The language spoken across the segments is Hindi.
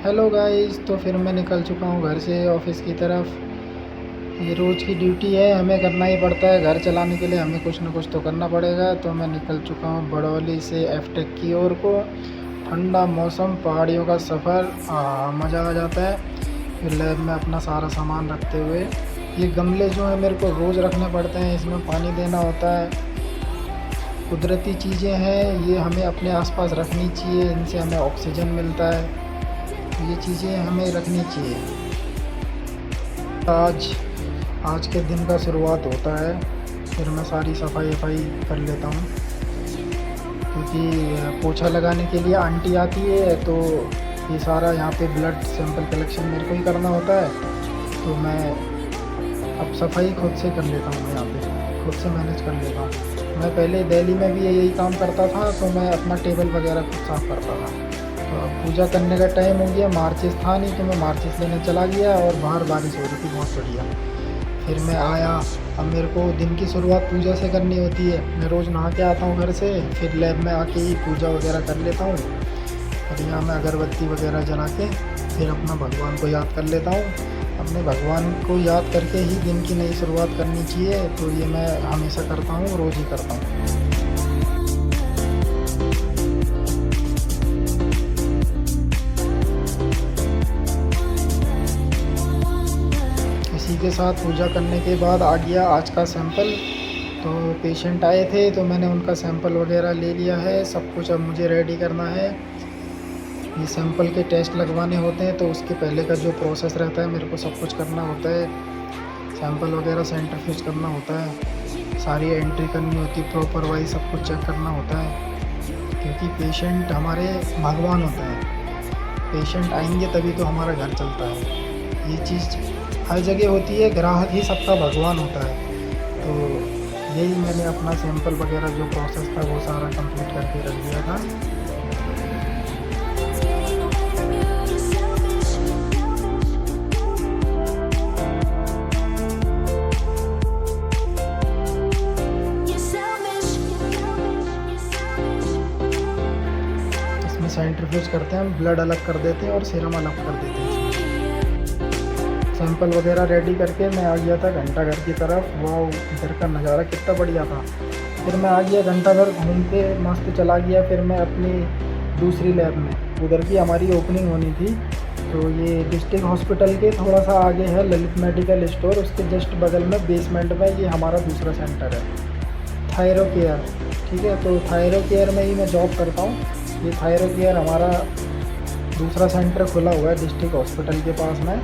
हेलो गाइस, तो फिर मैं निकल चुका हूँ घर से ऑफिस की तरफ। ये रोज़ की ड्यूटी है, हमें करना ही पड़ता है। घर चलाने के लिए हमें कुछ ना कुछ तो करना पड़ेगा। तो मैं निकल चुका हूँ बड़ौली से एफटेक की ओर को। ठंडा मौसम, पहाड़ियों का सफ़र, मज़ा आ जाता है। फिर लैब में अपना सारा सामान रखते हुए, ये गमले जो हैं मेरे को रोज़ रखने पड़ते हैं, इसमें पानी देना होता है। कुदरती चीज़ें हैं, ये हमें अपने आसपास रखनी चाहिए, इनसे हमें ऑक्सीजन मिलता है। तो ये चीज़ें हमें रखनी चाहिए। आज आज के दिन का शुरुआत होता है। फिर मैं सारी सफाई वफाई कर लेता हूँ, क्योंकि पोछा लगाने के लिए आंटी आती है। तो ये सारा यहाँ पे ब्लड सैंपल कलेक्शन मेरे को ही करना होता है। तो मैं अब सफाई खुद से कर लेता हूँ, यहाँ पे खुद से मैनेज कर लेता हूँ। मैं पहले दिल्ली में भी यही काम करता था, तो मैं अपना टेबल वगैरह खुद साफ़ करता था। तो अब पूजा करने का टाइम हो गया, मार्चिस था नहीं, तो मैं मार्चिस लेने चला गया और बाहर बारिश हो रही थी बहुत बढ़िया। फिर मैं आया। अब मेरे को दिन की शुरुआत पूजा से करनी होती है। मैं रोज़ नहा के आता हूँ घर से, फिर लैब में आके ही पूजा वगैरह कर लेता हूँ। और यहाँ मैं अगरबत्ती वगैरह जला के फिर अपना भगवान को याद कर लेता हूँ। अपने भगवान को याद करके ही दिन की नई शुरुआत करनी चाहिए। तो ये मैं हमेशा करता हूँ, रोज़ ही करता हूँ। इसी के साथ पूजा करने के बाद आ गया आज का सैंपल। तो पेशेंट आए थे, तो मैंने उनका सैंपल वगैरह ले लिया है। सब कुछ अब मुझे रेडी करना है। ये सैंपल के टेस्ट लगवाने होते हैं, तो उसके पहले का जो प्रोसेस रहता है मेरे को सब कुछ करना होता है। सैंपल वगैरह सेंट्रीफ्यूज करना होता है, सारी एंट्री करनी होती है, प्रॉपर वाइज सब कुछ चेक करना होता है। क्योंकि पेशेंट हमारे भगवान होते हैं। पेशेंट आएंगे तभी तो हमारा घर चलता है। ये चीज़ हर जगह होती है, ग्राहक ही सबका भगवान होता है। तो यही मैंने अपना सैंपल वगैरह जो प्रोसेस था वो सारा कंप्लीट करके रख दिया था। इसमें सेंट्रीफ्यूज करते हैं, ब्लड अलग कर देते हैं और सीरम अलग कर देते हैं। सैंपल वगैरह रेडी करके मैं आ गया था घंटाघर की तरफ। वाह, इधर का नज़ारा कितना बढ़िया था। फिर मैं आ गया घंटाघर, घूम के मस्त चला गया। फिर मैं अपनी दूसरी लैब में, उधर की हमारी ओपनिंग होनी थी। तो ये डिस्ट्रिक्ट हॉस्पिटल के थोड़ा सा आगे है ललित मेडिकल स्टोर, उसके जस्ट बगल में बेसमेंट में ये हमारा दूसरा सेंटर है, थायरो केयर। ठीक है, तो थायरो केयर में ही मैं जॉब करता हूँ। ये थायरो केयर हमारा दूसरा सेंटर खुला हुआ है डिस्ट्रिक्ट हॉस्पिटल के पास में।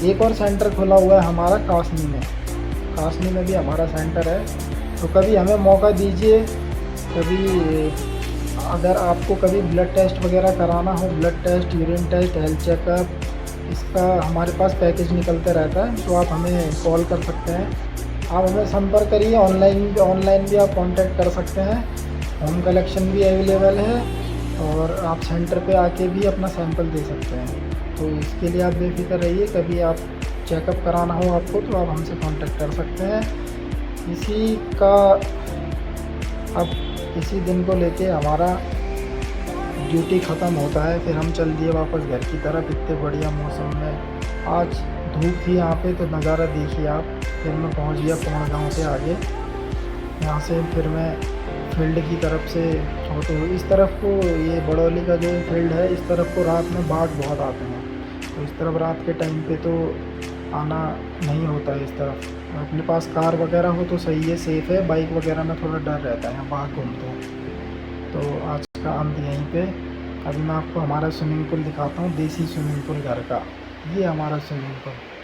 एक और सेंटर खुला हुआ है हमारा कासनी में। कासनी में भी हमारा सेंटर है। तो कभी हमें मौका दीजिए, कभी अगर आपको कभी ब्लड टेस्ट वगैरह कराना हो, blood test, urine test, health checkup, इसका हमारे पास पैकेज निकलते रहता है। तो आप हमें कॉल कर सकते हैं, आप हमें संपर्क करिए। ऑनलाइन भी आप कांटेक्ट कर सकते हैं। होम कलेक्शन भी अवेलेबल है, और आप सेंटर पे आके भी अपना सैंपल दे सकते हैं। तो इसके लिए आप बेफिक्र रहिए। कभी आप चेकअप कराना हो आपको, तो आप हमसे कांटेक्ट कर सकते हैं। इसी का अब इसी दिन को लेके हमारा ड्यूटी ख़त्म होता है। फिर हम चल दिए वापस घर की तरफ। इतने बढ़िया मौसम में आज धूप थी यहाँ पे, तो नज़ारा देखिए आप। फिर मैं पहुँच गया पूर्ण गाँव से आगे। यहाँ से फिर मैं फील्ड की तरफ से होते हुए इस तरफ को, ये बड़ौली का जो फील्ड है, इस तरफ को रात में बाघ बहुत आते हैं। तो इस तरफ रात के टाइम पे तो आना नहीं होता है इस तरफ। अपने पास कार वगैरह हो तो सही है, सेफ़ है। बाइक वगैरह में थोड़ा डर रहता है, यहाँ बाघ घूमते हैं। तो आज का अंत यहीं पे। अभी मैं आपको हमारा स्विमिंग पूल दिखाता हूँ, देसी स्विमिंग पूल घर का। ये हमारा स्विमिंग पूल।